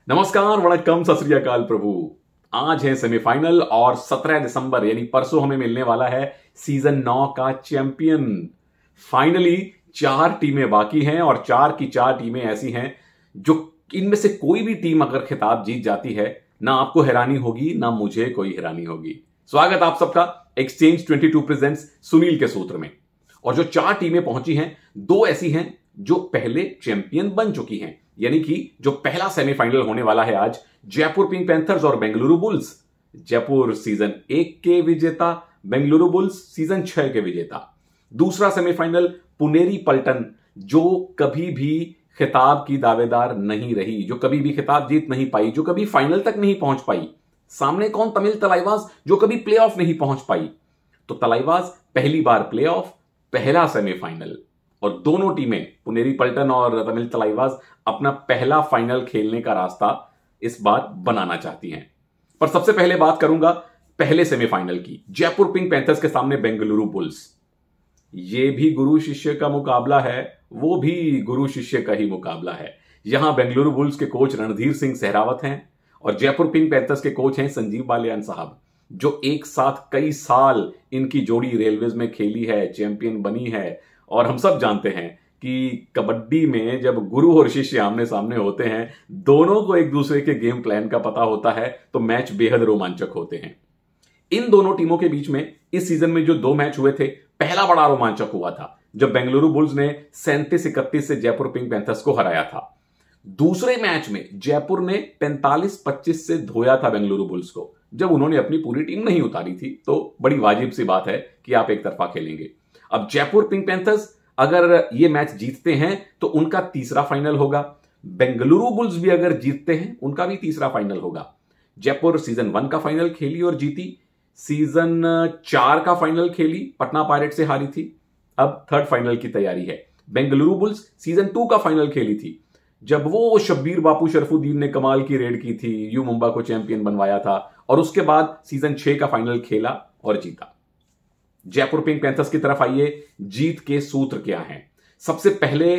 नमस्कार, वणक्कम, सत श्री अकाल प्रभु। आज है सेमीफाइनल और 17 दिसंबर यानी परसों हमें मिलने वाला है सीजन 9 का चैंपियन। फाइनली 4 टीमें बाकी हैं और 4 की 4 टीमें ऐसी हैं जो इनमें से कोई भी टीम अगर खिताब जीत जाती है, ना आपको हैरानी होगी ना मुझे कोई हैरानी होगी। स्वागत आप सबका एक्सचेंज 22 प्रेजेंट्स सुनील के सूत्र में। और जो 4 टीमें पहुंची हैं, 2 ऐसी हैं जो पहले चैंपियन बन चुकी हैं, यानी कि जो पहला सेमीफाइनल होने वाला है आज, जयपुर पिंक पैंथर्स और बेंगलुरु बुल्स। जयपुर सीजन 1 के विजेता, बेंगलुरु बुल्स सीजन 6 के विजेता। दूसरा सेमीफाइनल पुनेरी पल्टन, जो कभी भी खिताब की दावेदार नहीं रही, जो कभी भी खिताब जीत नहीं पाई, जो कभी फाइनल तक नहीं पहुंच पाई। सामने कौन? तमिल तलाईवाज, जो कभी प्लेऑफ नहीं पहुंच पाई। तो तलाईवाज पहली बार प्लेऑफ, पहला सेमीफाइनल, और दोनों टीमें पुनेरी पल्टन और तमिल तलाईवाज अपना पहला फाइनल खेलने का रास्ता इस बार बनाना चाहती हैं। पर सबसे पहले बात करूंगा पहले सेमीफाइनल की, जयपुर पिंक पैंथर्स के सामने बेंगलुरु बुल्स। ये भी गुरु शिष्य का मुकाबला है, वो भी गुरु शिष्य का ही मुकाबला है। यहां बेंगलुरु बुल्स के कोच रणधीर सिंह सहरावत हैं और जयपुर पिंक पैंथर्स के कोच हैं संजीव बालियान साहब, जो एक साथ कई साल इनकी जोड़ी रेलवेज में खेली है, चैंपियन बनी है। और हम सब जानते हैं कि कबड्डी में जब गुरु और शिष्य आमने सामने होते हैं, दोनों को एक दूसरे के गेम प्लान का पता होता है, तो मैच बेहद रोमांचक होते हैं। इन दोनों टीमों के बीच में इस सीजन में जो 2 मैच हुए थे, पहला बड़ा रोमांचक हुआ था जब बेंगलुरु बुल्स ने 37-31 से जयपुर पिंक पैंथर्स को हराया था। दूसरे मैच में जयपुर ने 45-25 से धोया था बेंगलुरु बुल्स को, जब उन्होंने अपनी पूरी टीम नहीं उतारी थी। तो बड़ी वाजिब सी बात है कि आप एक तरफा खेलेंगे। अब जयपुर पिंक पैंथर्स अगर ये मैच जीतते हैं तो उनका तीसरा फाइनल होगा। बेंगलुरु बुल्स भी अगर जीतते हैं, उनका भी तीसरा फाइनल होगा। जयपुर सीजन 1 का फाइनल खेली और जीती, सीजन 4 का फाइनल खेली, पटना पायरेट से हारी थी। अब 3rd फाइनल की तैयारी है। बेंगलुरु बुल्स सीजन 2 का फाइनल खेली थी, जब वो शब्बीर बापू शरफुद्दीन ने कमाल की रेड की थी, यू मुंबा को चैंपियन बनवाया था, और उसके बाद सीजन 6 का फाइनल खेला और जीता। जयपुर पिंक पैंथर्स की तरफ आइए, जीत के सूत्र क्या हैं? सबसे पहले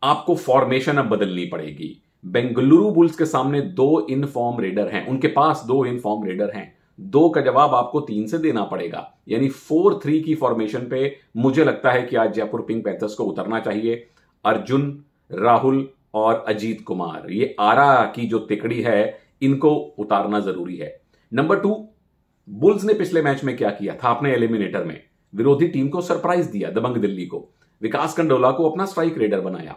आपको फॉर्मेशन अब बदलनी पड़ेगी। बेंगलुरु बुल्स के सामने 2 इनफॉर्म रेडर हैं, उनके पास 2 इनफॉर्म रेडर हैं। 2 का जवाब आपको 3 से देना पड़ेगा, यानी 4-3 की फॉर्मेशन पे मुझे लगता है कि आज जयपुर पिंक पैंथर्स को उतरना चाहिए। अर्जुन, राहुल और अजीत कुमार, ये आरा की जो तिकड़ी है, इनको उतारना जरूरी है। नंबर 2, बुल्स ने पिछले मैच में क्या किया था? अपने एलिमिनेटर में विरोधी टीम को सरप्राइज दिया, दबंग दिल्ली को। विकास कंडोला को अपना स्ट्राइक रेडर बनाया।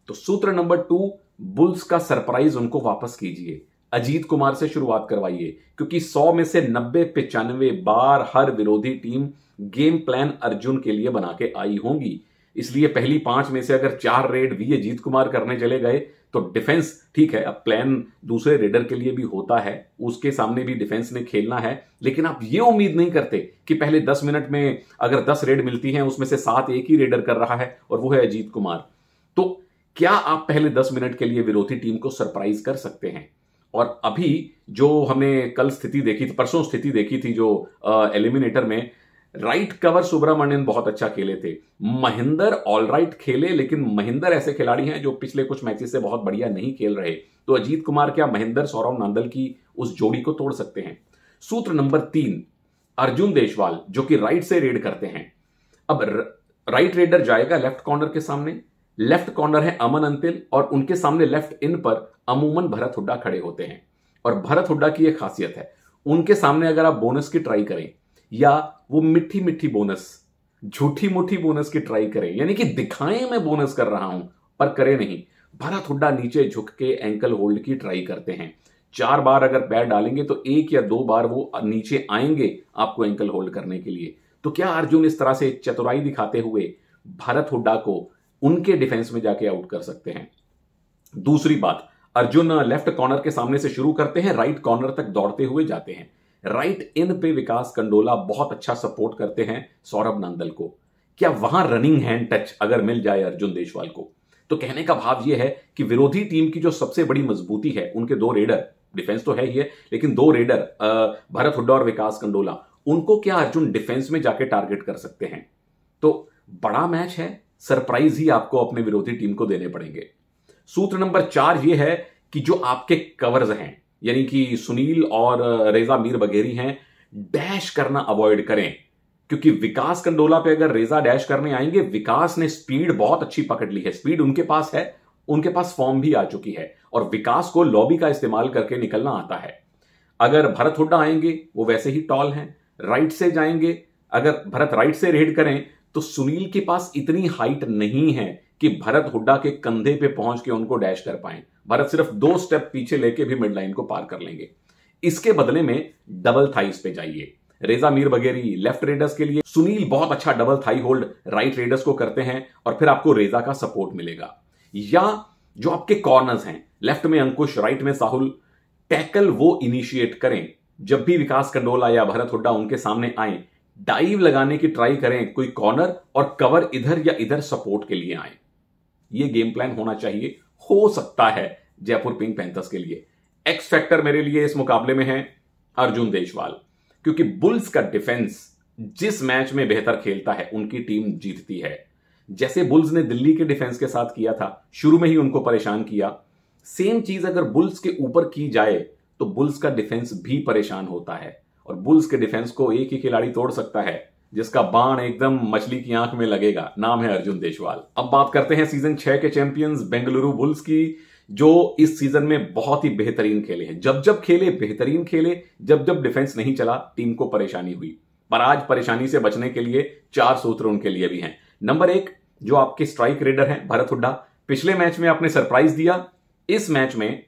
तो सूत्र नंबर 2, बुल्स का सरप्राइज उनको वापस कीजिए। अजीत कुमार से शुरुआत करवाइए, क्योंकि 100 में से 90-95 बार हर विरोधी टीम गेम प्लान अर्जुन के लिए बना के आई होंगी। इसलिए पहली 5 में से अगर 4 रेड भी अजीत कुमार करने चले गए तो डिफेंस, ठीक है, अब प्लान दूसरे रेडर के लिए भी होता है, उसके सामने भी डिफेंस ने खेलना है, लेकिन आप ये उम्मीद नहीं करते कि पहले 10 मिनट में अगर 10 रेड मिलती हैं, उसमें से 7 एक ही रेडर कर रहा है और वो है अजीत कुमार। तो क्या आप पहले 10 मिनट के लिए विरोधी टीम को सरप्राइज कर सकते हैं? और अभी जो हमने कल स्थिति देखी थी, परसों स्थिति देखी थी जो एलिमिनेटर में, राइट कवर सुब्रमण्यन बहुत अच्छा खेले थे, महेंद्र ऑलराइट खेले, लेकिन महेंद्र ऐसे खिलाड़ी हैं जो पिछले कुछ मैचेस से बहुत बढ़िया नहीं खेल रहे। तो अजीत कुमार क्या महेंद्र सौरव नांदल की उस जोड़ी को तोड़ सकते हैं? सूत्र नंबर 3, अर्जुन देशवाल, जो कि राइट से रेड करते हैं। अब राइट रेडर जाएगा लेफ्ट कॉर्नर के सामने, लेफ्ट कॉर्नर है अमन अंतिल, और उनके सामने लेफ्ट इन पर अमूमन भरत हुड्डा खड़े होते हैं। और भरत हुड्डा की एक खासियत है, उनके सामने अगर आप बोनस की ट्राई करें, या वो मिट्टी मिट्टी बोनस, झूठी मुठी बोनस की ट्राई करें, यानी कि दिखाएं मैं बोनस कर रहा हूं पर करे नहीं, भरत हुड्डा नीचे झुक के एंकल होल्ड की ट्राई करते हैं। 4 बार अगर पैर डालेंगे तो 1 या 2 बार वो नीचे आएंगे आपको एंकल होल्ड करने के लिए। तो क्या अर्जुन इस तरह से चतुराई दिखाते हुए भरत हुड्डा को उनके डिफेंस में जाके आउट कर सकते हैं? दूसरी बात, अर्जुन लेफ्ट कॉर्नर के सामने से शुरू करते हैं, राइट कॉर्नर तक दौड़ते हुए जाते हैं। राइट इन पे विकास कंडोला बहुत अच्छा सपोर्ट करते हैं सौरभ नांदल को। क्या वहां रनिंग हैंड टच अगर मिल जाए अर्जुन देशवाल को, तो कहने का भाव यह है कि विरोधी टीम की जो सबसे बड़ी मजबूती है, उनके 2 रेडर, डिफेंस तो है ही है, लेकिन 2 रेडर भरत हुड्डा और विकास कंडोला, उनको क्या अर्जुन डिफेंस में जाके टारगेट कर सकते हैं? तो बड़ा मैच है, सरप्राइज ही आपको अपने विरोधी टीम को देने पड़ेंगे। सूत्र नंबर 4 यह है कि जो आपके कवर्स हैं, यानी कि सुनील और रेजा मीर बघेरी हैं, डैश करना अवॉइड करें। क्योंकि विकास कंडोला पे अगर रेजा डैश करने आएंगे, विकास ने स्पीड बहुत अच्छी पकड़ ली है, स्पीड उनके पास है, उनके पास फॉर्म भी आ चुकी है और विकास को लॉबी का इस्तेमाल करके निकलना आता है। अगर भरत हुड्डा आएंगे, वो वैसे ही टॉल हैं, राइट से जाएंगे, अगर भरत राइट से रेड करें तो सुनील के पास इतनी हाइट नहीं है कि भरत हुड्डा के कंधे पे पहुंच के उनको डैश कर पाए। भरत सिर्फ 2 स्टेप पीछे लेके भी मिड लाइन को पार कर लेंगे। इसके बदले में डबल थाइस पे जाइए। रेजा मीर बघेरी लेफ्ट रेडर्स के लिए, सुनील बहुत अच्छा double thigh hold right raiders को करते हैं और फिर आपको रेजा का सपोर्ट मिलेगा। या जो आपके कॉर्नर्स हैं, लेफ्ट में अंकुश, राइट में साहुल, टैकल वो इनिशिएट करें। जब भी विकास कंडोला या भरत हुड्डा उनके सामने आए, डाइव लगाने की ट्राई करें, कोई कॉर्नर और कवर इधर या इधर सपोर्ट के लिए आए। ये गेम प्लान होना चाहिए, हो सकता है जयपुर पिंक पैंथर्स के लिए। एक्स फैक्टर मेरे लिए इस मुकाबले में है अर्जुन देशवाल, क्योंकि बुल्स का डिफेंस जिस मैच में बेहतर खेलता है उनकी टीम जीतती है। जैसे बुल्स ने दिल्ली के डिफेंस के साथ किया था, शुरू में ही उनको परेशान किया, सेम चीज अगर बुल्स के ऊपर की जाए तो बुल्स का डिफेंस भी परेशान होता है। और बुल्स के डिफेंस को एक ही खिलाड़ी तोड़ सकता है जिसका बाण एकदम मछली की आंख में लगेगा, नाम है अर्जुन देशवाल। अब बात करते हैं सीजन 6 के चैंपियंस बेंगलुरु बुल्स की, जो इस सीजन में बहुत ही बेहतरीन खेले हैं। जब जब खेले बेहतरीन खेले, जब जब डिफेंस नहीं चला टीम को परेशानी हुई। पर आज परेशानी से बचने के लिए 4 सूत्र उनके लिए भी हैं। नंबर 1, जो आपके स्ट्राइक रेडर हैं भरत हुड्डा। पिछले मैच में आपने सरप्राइज दिया, इस मैच में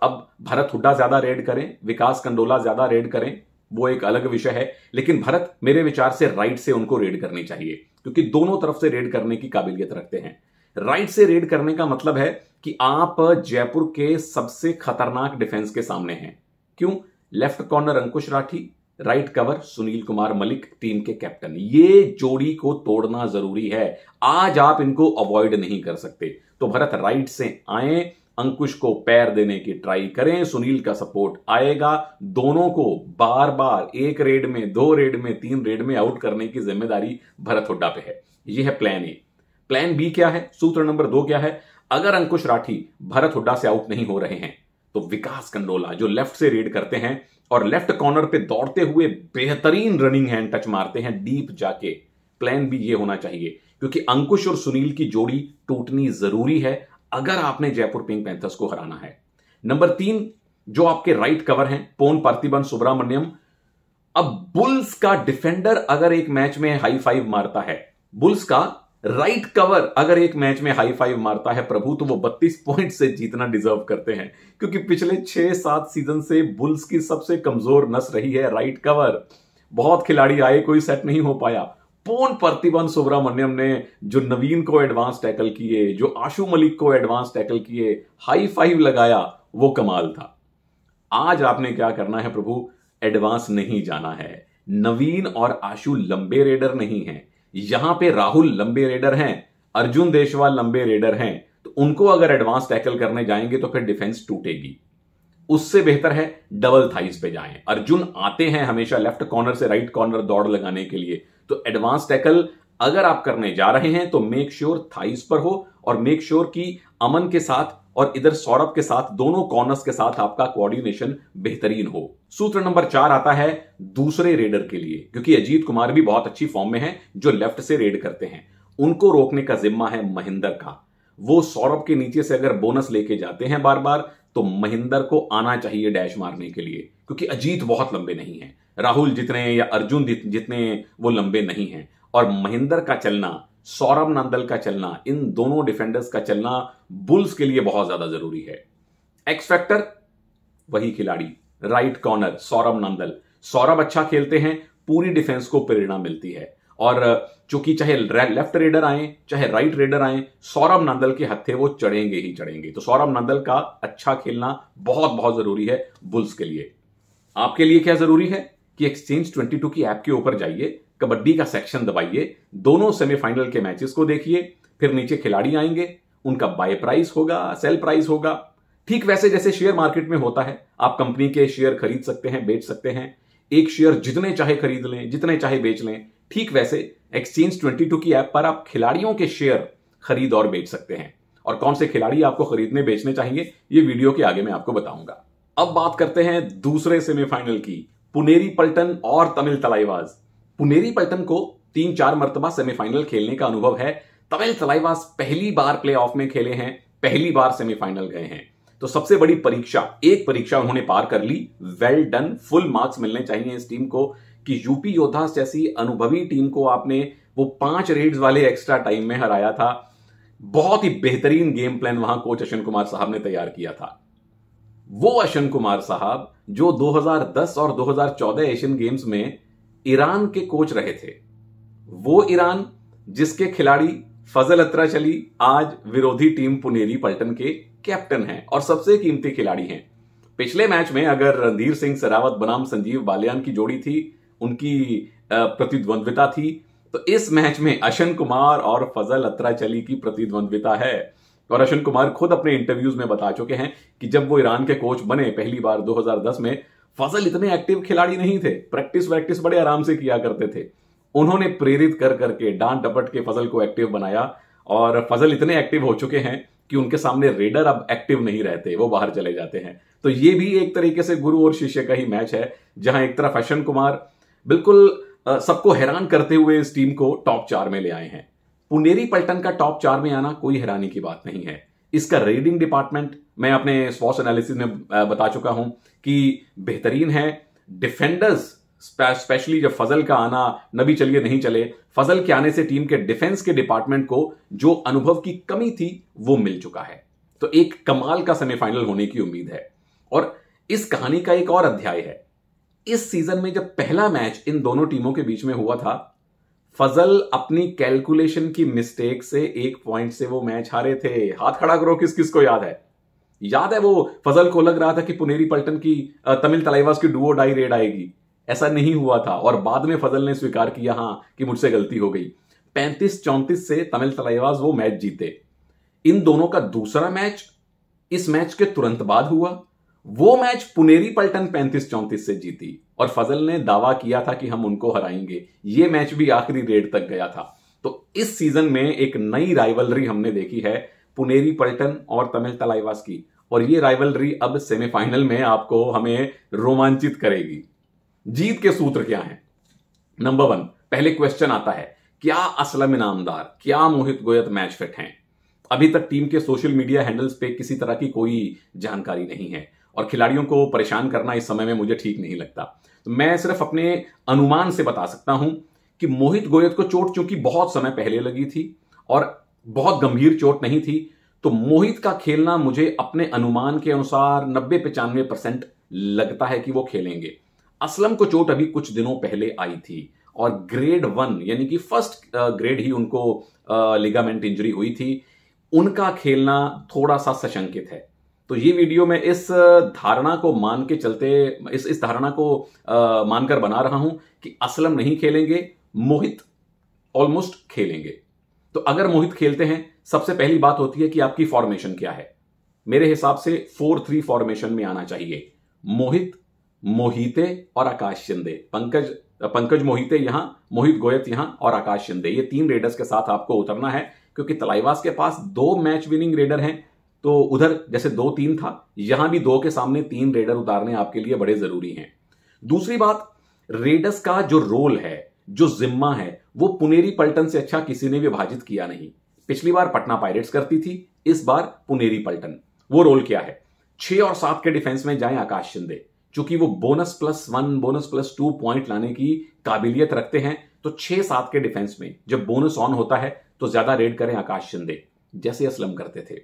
अब भरत हुड्डा ज्यादा रेड करें, विकास कंडोला ज्यादा रेड करें, वो एक अलग विषय है। लेकिन भरत मेरे विचार से राइट से उनको रेड करनी चाहिए, क्योंकि दोनों तरफ से रेड करने की काबिलियत रखते हैं। राइट से रेड करने का मतलब है कि आप जयपुर के सबसे खतरनाक डिफेंस के सामने हैं। क्यों? Left corner Ankush Rathi, right cover Sunil Kumar Malik, team के कैप्टन। ये जोड़ी को तोड़ना जरूरी है, आज आप इनको अवॉइड नहीं कर सकते। तो भरत राइट से आए, अंकुश को पैर देने की ट्राई करें, सुनील का सपोर्ट आएगा, दोनों को बार बार 1 रेड में, 2 रेड में, 3 रेड में आउट करने की जिम्मेदारी भरत हुड्डा पे है। यह है प्लान ए। प्लान बी क्या है? सूत्र नंबर 2 क्या है? अगर अंकुश राठी भरत हुड्डा से आउट नहीं हो रहे हैं तो विकास कंडोला जो लेफ्ट से रेड करते हैं और लेफ्ट कॉर्नर पे दौड़ते हुए बेहतरीन रनिंग हैंड टच मारते हैं डीप जाके, प्लान बी ये होना चाहिए, क्योंकि अंकुश और सुनील की जोड़ी टूटनी जरूरी है अगर आपने जयपुर पिंक पैंथर्स को हराना है। नंबर 3, जो आपके राइट कवर हैं पोन पार्थिबन सुब्रमण्यम। अब बुल्स का डिफेंडर अगर एक मैच में हाई 5 मारता है, बुल्स का राइट कवर अगर एक मैच में हाई 5 मारता है प्रभु, तो वो 32 पॉइंट से जीतना डिजर्व करते हैं, क्योंकि पिछले 6-7 सीजन से बुल्स की सबसे कमजोर नस रही है राइट कवर। बहुत खिलाड़ी आए, कोई सेट नहीं हो पाया। पोन पार्थिबन सुब्रमण्यम ने जो नवीन को एडवांस टैकल किए, जो आशु मलिक को एडवांस टैकल किए, हाई 5 लगाया, वो कमाल था। आज आपने क्या करना है प्रभु? एडवांस नहीं जाना है। नवीन और आशु लंबे रेडर नहीं हैं, यहां पे राहुल लंबे रेडर हैं, अर्जुन देशवाल लंबे रेडर हैं, तो उनको अगर एडवांस टैकल करने जाएंगे तो फिर डिफेंस टूटेगी। उससे बेहतर है डबल थाइस पे जाएं। अर्जुन आते हैं हमेशा लेफ्ट कॉर्नर से राइट कॉर्नर दौड़ लगाने के लिए, तो एडवांस टैकल अगर आप करने जा रहे हैं तो मेक श्योर थाइस पर हो, और मेक श्योर कि अमन के साथ और इधर सौरभ के साथ, दोनों कॉर्नर्स के साथ आपका कोऑर्डिनेशन बेहतरीन हो। सूत्र नंबर 4 आता है दूसरे रेडर के लिए, क्योंकि अजीत कुमार भी बहुत अच्छी फॉर्म में हैं जो लेफ्ट से रेड करते हैं। उनको रोकने का जिम्मा है महेंद्र का। वो सौरभ के नीचे से अगर बोनस लेके जाते हैं बार बार, तो महेंद्र को आना चाहिए डैश मारने के लिए, क्योंकि अजीत बहुत लंबे नहीं है, राहुल जितने या अर्जुन जितने वो लंबे नहीं हैं। और महेंद्र का चलना, सौरभ नांदल का चलना, इन दोनों डिफेंडर्स का चलना बुल्स के लिए बहुत ज्यादा जरूरी है। एक्स फैक्टर वही खिलाड़ी, राइट कॉर्नर सौरभ नांदल। सौरभ अच्छा खेलते हैं, पूरी डिफेंस को प्रेरणा मिलती है। और चूंकि चाहे लेफ्ट रेडर आए चाहे राइट रेडर आए, सौरभ नांदल के हत्थे वो चढ़ेंगे ही चढ़ेंगे। तो सौरभ नांदल का अच्छा खेलना बहुत बहुत जरूरी है बुल्स के लिए। आपके लिए क्या जरूरी है कि एक्सचेंज 22 की ऐप के ऊपर जाइए, कबड्डी का सेक्शन दबाइए, दोनों सेमीफाइनल के मैचेस को देखिए, फिर नीचे खिलाड़ी आएंगे, उनका बाय प्राइस होगा, सेल प्राइस होगा। ठीक वैसे जैसे शेयर मार्केट में होता है, आप कंपनी के शेयर खरीद सकते हैं, बेच सकते हैं, एक शेयर जितने चाहे खरीद लें, जितने चाहे बेच लें। ठीक वैसे एक्सचेंज 22 की ऐप पर आप खिलाड़ियों के शेयर खरीद और बेच सकते हैं। और कौन से खिलाड़ी आपको खरीदने बेचने चाहिए, ये वीडियो के आगे मैं आपको बताऊंगा। अब बात करते हैं दूसरे सेमीफाइनल की, पुनेरी पल्टन और तमिल तलाईवाज। पुनेरी पल्टन को 3-4 मरतबा सेमीफाइनल खेलने का अनुभव है। तमिल तलाईवाज पहली बार प्लेऑफ में खेले हैं, पहली बार सेमीफाइनल गए हैं। तो सबसे बड़ी एक परीक्षा उन्होंने पार कर ली। वेल डन, फुल मार्क्स मिलने चाहिए इस टीम को कि यूपी योद्धास जैसी अनुभवी टीम को आपने वो 5 रेड्स वाले एक्स्ट्रा टाइम में हराया था। बहुत ही बेहतरीन गेम प्लान वहां कोच अश्विन कुमार साहब ने तैयार किया था। वो अश्विन कुमार साहब जो 2010 और 2014 एशियन गेम्स में ईरान के कोच रहे थे, वो ईरान जिसके खिलाड़ी फजल अत्राचली आज विरोधी टीम पुनेरी पल्टन के कैप्टन हैं और सबसे कीमती खिलाड़ी हैं। पिछले मैच में अगर रणधीर सिंह सरावत बनाम संजीव बालियान की जोड़ी थी, उनकी प्रतिद्वंद्विता थी, तो इस मैच में अश्विन कुमार और फजल अत्राचली की प्रतिद्वंद्विता है। और अश्विन कुमार खुद अपने इंटरव्यूज में बता चुके हैं कि जब वो ईरान के कोच बने पहली बार 2010 में, फजल इतने एक्टिव खिलाड़ी नहीं थे, प्रैक्टिस बड़े आराम से किया करते थे। उन्होंने प्रेरित कर करके डांट डपट के फजल को एक्टिव बनाया और फजल इतने एक्टिव हो चुके हैं कि उनके सामने रेडर अब एक्टिव नहीं रहते, वो बाहर चले जाते हैं। तो ये भी एक तरीके से गुरु और शिष्य का ही मैच है, जहां एक तरफ अश्विन कुमार बिल्कुल सबको हैरान करते हुए इस टीम को टॉप 4 में ले आए हैं। पुनेरी पल्टन का टॉप 4 में आना कोई हैरानी की बात नहीं है। इसका रेडिंग डिपार्टमेंट मैं अपने स्पोर्ट्स एनालिसिस में बता चुका हूं कि बेहतरीन है। डिफेंडर्स स्पेशली जब फजल का आना, नबी चलिए नहीं चले, फजल के आने से टीम के डिफेंस के डिपार्टमेंट को जो अनुभव की कमी थी वो मिल चुका है। तो एक कमाल का सेमीफाइनल होने की उम्मीद है। और इस कहानी का एक और अध्याय है। इस सीजन में जब पहला मैच इन दोनों टीमों के बीच में हुआ था, फजल अपनी कैलकुलेशन की मिस्टेक से 1 पॉइंट से वो मैच हारे थे। हाथ खड़ा करो किस किस को याद है। याद है वो फजल को लग रहा था कि पुनेरी पल्टन की तमिल तलाईवाज की डुओ डाई रेड आएगी, ऐसा नहीं हुआ था और बाद में फजल ने स्वीकार किया हां कि मुझसे गलती हो गई। 35-34 से तमिल तलाईवाज वो मैच जीते। इन दोनों का दूसरा मैच इस मैच के तुरंत बाद हुआ। वो मैच पुनेरी पल्टन 35-34 से जीती और फजल ने दावा किया था कि हम उनको हराएंगे। ये मैच भी आखिरी रेड तक गया था। तो इस सीजन में एक नई राइवलरी हमने देखी है पुनेरी पल्टन और तमिल तलाईवाज की, और ये राइवलरी अब सेमीफाइनल में आपको हमें रोमांचित करेगी। जीत के सूत्र क्या हैं? नंबर 1, पहले क्वेश्चन आता है, क्या असलम इनामदार, क्या मोहित गोयत मैच फिट हैं? अभी तक टीम के सोशल मीडिया हैंडल्स पे किसी तरह की कोई जानकारी नहीं है और खिलाड़ियों को परेशान करना इस समय में मुझे ठीक नहीं लगता। तो मैं सिर्फ अपने अनुमान से बता सकता हूं कि मोहित गोयत को चोट चूंकि बहुत समय पहले लगी थी और बहुत गंभीर चोट नहीं थी, तो मोहित का खेलना मुझे अपने अनुमान के अनुसार 90-95% लगता है कि वो खेलेंगे। असलम को चोट अभी कुछ दिनों पहले आई थी और ग्रेड 1 यानी कि फर्स्ट ग्रेड ही उनको लिगामेंट इंजरी हुई थी। उनका खेलना थोड़ा सा सशंकित है। तो ये वीडियो में इस धारणा को मान के चलते इस धारणा को मानकर बना रहा हूं कि असलम नहीं खेलेंगे, मोहित ऑलमोस्ट खेलेंगे। तो अगर मोहित खेलते हैं, सबसे पहली बात होती है कि आपकी फॉर्मेशन क्या है। मेरे हिसाब से 4-3 फॉर्मेशन में आना चाहिए। मोहित, मोहिते और आकाश शिंदे। पंकज मोहिते यहां, मोहित गोयत यहां और आकाश शिंदे, ये 3 रेडर्स के साथ आपको उतरना है, क्योंकि तलाईवाज के पास 2 मैच विनिंग रेडर हैं। तो उधर जैसे 2-3 था, यहां भी 2 के सामने 3 रेडर उतारने आपके लिए बड़े जरूरी हैं। दूसरी बात, रेडर्स का जो रोल है, जो जिम्मा है, वो पुनेरी पल्टन से अच्छा किसी ने विभाजित किया नहीं। पिछली बार पटना पायरेट्स करती थी, इस बार पुनेरी पल्टन। वो रोल क्या है? 6 और 7 के डिफेंस में जाएं आकाश शिंदे, चूंकि वो बोनस+1 बोनस+2 पॉइंट लाने की काबिलियत रखते हैं। तो 6-7 के डिफेंस में जब बोनस ऑन होता है तो ज्यादा रेड करें आकाश शिंदे, जैसे असलम करते थे।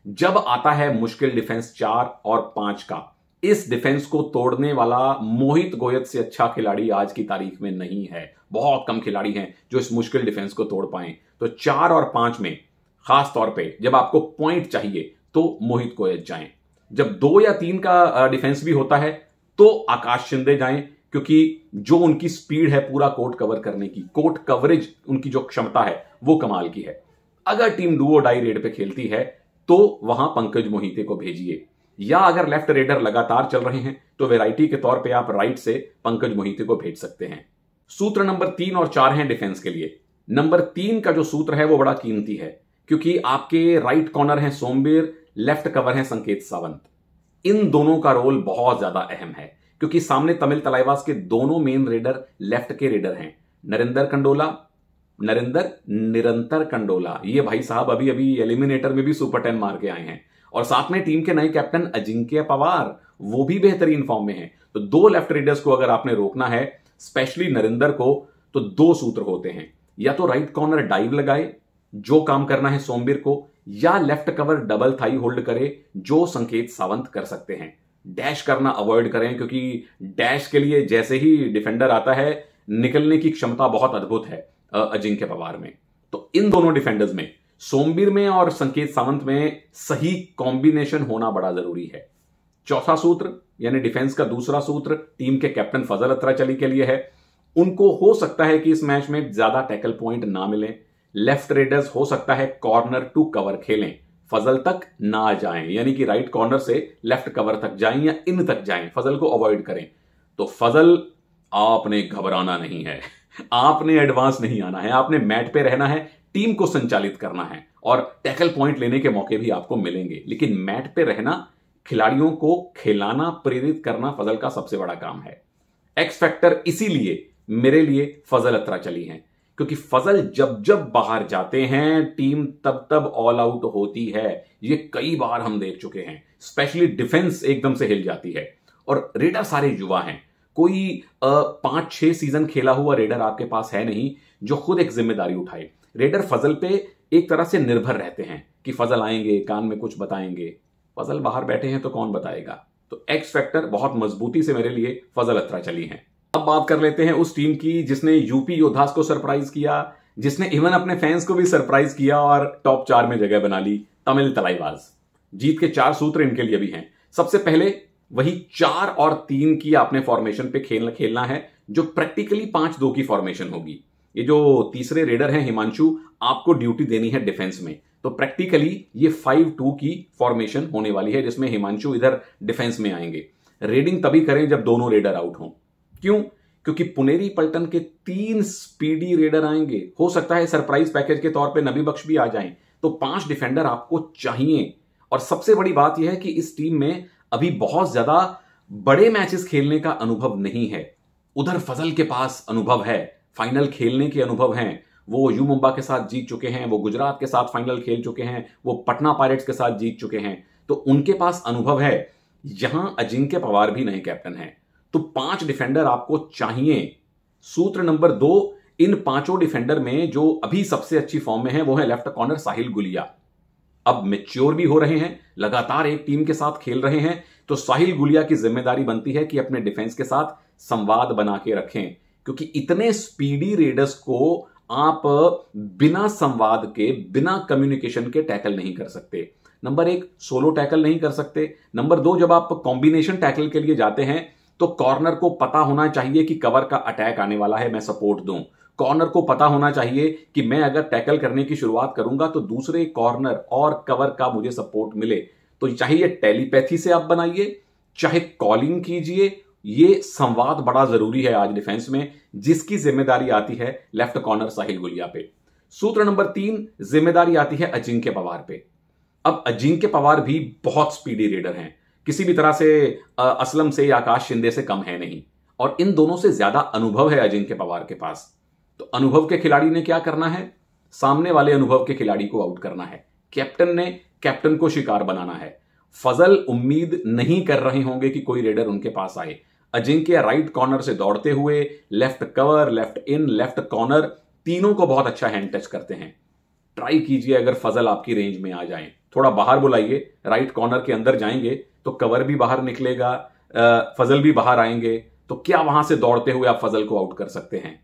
जब आता है मुश्किल डिफेंस 4 और 5 का, इस डिफेंस को तोड़ने वाला मोहित गोयत से अच्छा खिलाड़ी आज की तारीख में नहीं है। बहुत कम खिलाड़ी हैं जो इस मुश्किल डिफेंस को तोड़ पाए। तो 4 और 5 में खास तौर पे जब आपको पॉइंट चाहिए तो मोहित गोयत जाएं। जब 2 या 3 का डिफेंस भी होता है तो आकाश शिंदे जाएं, क्योंकि जो उनकी स्पीड है पूरा कोर्ट कवर करने की, कोर्ट कवरेज उनकी जो क्षमता है वो कमाल की है। अगर टीम डुओ डाई रेड पे खेलती है तो वहां पंकज मोहिते को भेजिए, या अगर लेफ्ट रेडर लगातार चल रहे हैं तो वैरायटी के तौर पे आप राइट से पंकज मोहिते को भेज सकते हैं। सूत्र नंबर 3 और 4 हैं डिफेंस के लिए। नंबर 3 का जो सूत्र है वो बड़ा कीमती है। क्योंकि आपके राइट कॉर्नर हैं सोमवीर, लेफ्ट कवर हैं संकेत सावंत। इन दोनों का रोल बहुत ज्यादा अहम है क्योंकि सामने तमिल तलाइवास के दोनों मेन रेडर लेफ्ट के रेडर हैं, निरंतर कंडोला। ये भाई साहब अभी अभी एलिमिनेटर में भी सुपर 10 मार के आए हैं, और साथ में टीम के नए कैप्टन अजिंक्य पवार, वो भी बेहतरीन फॉर्म में हैं। तो दो लेफ्ट रेडर्स को अगर आपने रोकना है, स्पेशली नरिंदर को, तो दो सूत्र होते हैं, या तो राइट कॉर्नर डाइव लगाए जो काम करना है सोमवीर को, या left cover double thigh hold करे जो संकेत सावंत कर सकते हैं। डैश करना अवॉइड करें क्योंकि डैश के लिए जैसे ही डिफेंडर आता है निकलने की क्षमता बहुत अद्भुत है अजिंक्य पवार में। तो इन दोनों डिफेंडर्स में, सोमवीर में और संकेत सावंत में सही कॉम्बिनेशन होना बड़ा जरूरी है। चौथा सूत्र यानी डिफेंस का दूसरा सूत्र टीम के कैप्टन फजल अत्राचली के लिए है। उनको हो सकता है कि इस मैच में ज्यादा टैकल पॉइंट ना मिले, लेफ्ट रेडर्स हो सकता है कॉर्नर टू कवर खेलें, फजल तक ना जाएं, यानी कि राइट कॉर्नर से लेफ्ट कवर तक जाएं या इन तक जाएं, फजल को अवॉइड करें। तो फजल, आपने घबराना नहीं है, आपने एडवांस नहीं आना है, आपने मैट पे रहना है, टीम को संचालित करना है और टैकल पॉइंट लेने के मौके भी आपको मिलेंगे। लेकिन मैट पे रहना, खिलाड़ियों को खिलाना, प्रेरित करना फजल का सबसे बड़ा काम है। एक्स फैक्टर इसीलिए मेरे लिए फजल अत्राचली हैं, क्योंकि फजल जब जब बाहर जाते हैं टीम तब तब ऑल आउट होती है। ये कई बार हम देख चुके हैं, स्पेशली डिफेंस एकदम से हिल जाती है। और रेडर सारे युवा हैं, कोई 5-6 सीजन खेला हुआ रेडर आपके पास है नहीं जो खुद एक जिम्मेदारी उठाए। रेडर फजल पे एक तरह से निर्भर रहते हैं कि फजल आएंगे, कान में कुछ बताएंगे। फजल बाहर बैठे हैं तो कौन बताएगा। तो एक्स फैक्टर बहुत मजबूती से मेरे लिए फजल अत्राचली हैं। अब बात कर लेते हैं उस टीम की जिसने यूपी योद्धास को सरप्राइज किया, जिसने इवन अपने फैंस को भी सरप्राइज किया और टॉप 4 में जगह बना ली, तमिल तलाइवास। जीत के 4 सूत्र इनके लिए भी हैं। सबसे पहले वही 4 और 3 की आपने फॉर्मेशन पे खेलना है, जो प्रैक्टिकली 5-2 की फॉर्मेशन होगी। ये जो तीसरे रेडर हैं हिमांशु, आपको ड्यूटी देनी है डिफेंस में, तो प्रैक्टिकली ये 5-2 की फॉर्मेशन होने वाली है, जिसमें हिमांशु इधर डिफेंस में आएंगे। रेडिंग तभी करें जब दोनों रेडर आउट हों। क्यों? क्योंकि पुनेरी पलटन के 3 स्पीडी रेडर आएंगे। हो सकता है सरप्राइज पैकेज के तौर पे नबी बख्श भी आ जाएं, तो 5 डिफेंडर आपको चाहिए। और सबसे बड़ी बात यह है कि इस टीम में अभी बहुत ज्यादा बड़े मैचेस खेलने का अनुभव नहीं है। उधर फजल के पास अनुभव है, फाइनल खेलने के अनुभव हैं। वो यू मुंबा के साथ जीत चुके हैं, वो गुजरात के साथ फाइनल खेल चुके हैं, वो पटना पायरेट्स के साथ जीत चुके हैं, तो उनके पास अनुभव है। यहां अजिंक्य पवार भी नए कैप्टन हैं, तो 5 डिफेंडर आपको चाहिए। सूत्र नंबर 2, इन 5 डिफेंडर में जो अभी सबसे अच्छी फॉर्म में है वो है लेफ्ट कॉर्नर साहिल गुलिया। अब मैच्योर भी हो रहे हैं, लगातार एक टीम के साथ खेल रहे हैं, तो साहिल गुलिया की जिम्मेदारी बनती है कि अपने डिफेंस के साथ संवाद बना के रखें, क्योंकि इतने स्पीडी रेडर्स को आप बिना संवाद के, बिना कम्युनिकेशन के टैकल नहीं कर सकते। नंबर 1, सोलो टैकल नहीं कर सकते। नंबर 2, जब आप कॉम्बिनेशन टैकल के लिए जाते हैं तो कॉर्नर को पता होना चाहिए कि कवर का अटैक आने वाला है, मैं सपोर्ट दूं। कॉर्नर को पता होना चाहिए कि मैं अगर टैकल करने की शुरुआत करूंगा तो दूसरे कॉर्नर और कवर का मुझे सपोर्ट मिले। तो चाहे ये टेलीपैथी से आप बनाइए, चाहे कॉलिंग कीजिए, ये संवाद बड़ा जरूरी है आज डिफेंस में, जिसकी जिम्मेदारी आती है लेफ्ट कॉर्नर साहिल गुलिया पे। सूत्र नंबर 3, जिम्मेदारी आती है अजिंक्य पवार पे। अब अजिंक्य पवार भी बहुत स्पीडी रेडर हैं, किसी भी तरह से असलम से या आकाश शिंदे से कम है नहीं, और इन दोनों से ज्यादा अनुभव है अजिंक्य पवार के पास। तो अनुभव के खिलाड़ी ने क्या करना है? सामने वाले अनुभव के खिलाड़ी को आउट करना है। कैप्टन ने कैप्टन को शिकार बनाना है। फजल उम्मीद नहीं कर रहे होंगे कि कोई रेडर उनके पास आए। अजिंक्य राइट कॉर्नर से दौड़ते हुए left cover, left in, left corner, तीनों को बहुत अच्छा हैंड टच करते हैं। ट्राई कीजिए अगर फजल आपकी रेंज में आ जाए, थोड़ा बाहर बुलाइए, राइट कॉर्नर के अंदर जाएंगे तो कवर भी बाहर निकलेगा, फजल भी बाहर आएंगे, तो क्या वहां से दौड़ते हुए आप फजल को आउट कर सकते हैं?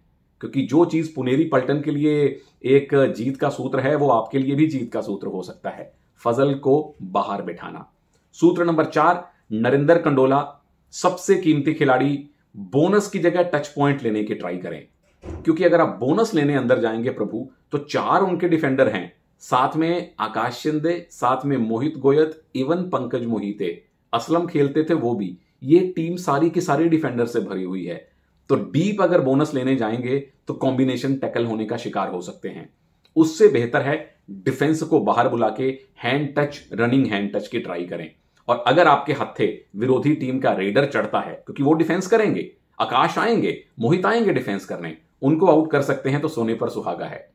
क्योंकि जो चीज पुनेरी पलटन के लिए एक जीत का सूत्र है, वो आपके लिए भी जीत का सूत्र हो सकता है, फजल को बाहर बिठाना। सूत्र नंबर 4, नरिंदर कंडोला, सबसे कीमती खिलाड़ी। बोनस की जगह टच पॉइंट लेने की ट्राई करें, क्योंकि अगर आप बोनस लेने अंदर जाएंगे प्रभु, तो 4 उनके डिफेंडर हैं, साथ में आकाश शिंदे, साथ में मोहित गोयत, इवन पंकज मोहिते, असलम खेलते थे वो भी। ये टीम सारी की सारी डिफेंडर से भरी हुई है, तो डीप अगर बोनस लेने जाएंगे तो कॉम्बिनेशन टैकल होने का शिकार हो सकते हैं। उससे बेहतर है डिफेंस को बाहर बुला के hand touch, running hand touch की ट्राई करें। और अगर आपके हत्थे विरोधी टीम का रेडर चढ़ता है, क्योंकि वो डिफेंस करेंगे, आकाश आएंगे, मोहित आएंगे डिफेंस करने, उनको आउट कर सकते हैं तो सोने पर सुहागा है।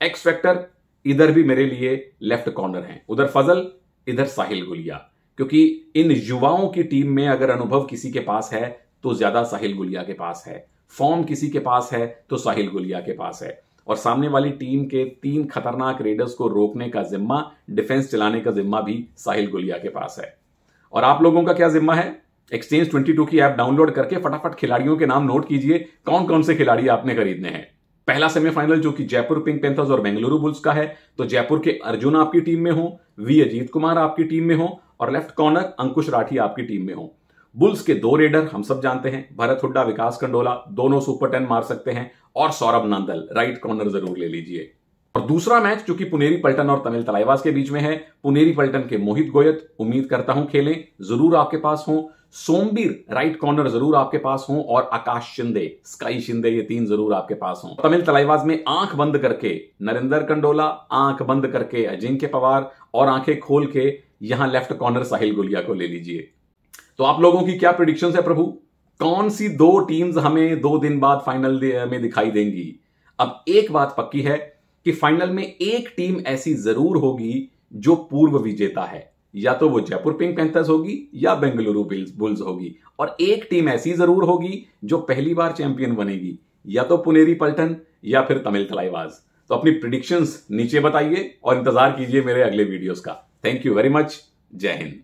एक्स फैक्टर इधर भी मेरे लिए लेफ्ट कॉर्नर हैं, उधर फजल, इधर साहिल गुलिया, क्योंकि इन युवाओं की टीम में अगर अनुभव किसी के पास है तो ज्यादा साहिल गुलिया के पास है, फॉर्म किसी के पास है तो साहिल गुलिया के पास है। और सामने वाली टीम के 3 खतरनाक रेडर्स को रोकने का जिम्मा, डिफेंस चलाने का जिम्मा भी साहिल गुलिया के पास है। और आप लोगों का क्या जिम्मा है? एक्सचेंज 22 की ऐप डाउनलोड करके फटाफट खिलाड़ियों के नाम नोट कीजिए, कौन कौन से खिलाड़ी आपने खरीदने हैं। पहला सेमीफाइनल जो कि जयपुर पिंक पैंथर्स और बेंगलुरु बुल्स का है, तो जयपुर के अर्जुन आपकी टीम में हो, वी अजीत कुमार आपकी टीम में हो, और लेफ्ट कॉर्नर अंकुश राठी आपकी टीम में हो। बुल्स के 2 रेडर हम सब जानते हैं, भरत हुड्डा, विकास कंडोला, दोनों सुपर 10 मार सकते हैं, और सौरभ नांदल राइट कॉर्नर जरूर ले लीजिए। और दूसरा मैच जो कि पुनेरी पल्टन और तमिल तलाईवास के बीच में है, पुनेरी पल्टन के मोहित गोयत उम्मीद करता हूं खेलें, जरूर आपके पास हो। सोमबीर राइट कॉर्नर जरूर आपके पास हो, और आकाश शिंदे, स्काई शिंदे, ये 3 जरूर आपके पास हो। तमिल तलाईवास में आंख बंद करके नरेंद्र कंडोला, आंख बंद करके अजिंक्य पवार, और आंखें खोल के यहां लेफ्ट कॉर्नर साहिल गुलिया को ले लीजिए। तो आप लोगों की क्या प्रेडिक्शंस है प्रभु? कौन सी 2 टीम्स हमें 2 दिन बाद फाइनल में दिखाई देंगी? अब एक बात पक्की है कि फाइनल में एक टीम ऐसी जरूर होगी जो पूर्व विजेता है, या तो वो जयपुर पिंक पैंथर्स होगी या बेंगलुरु बुल्स होगी, और एक टीम ऐसी जरूर होगी जो पहली बार चैंपियन बनेगी, या तो पुनेरी पल्टन या फिर तमिल तलाईवास। तो अपनी प्रेडिक्शंस नीचे बताइए और इंतजार कीजिए मेरे अगले वीडियोस का। Thank you very much. जय हिंद।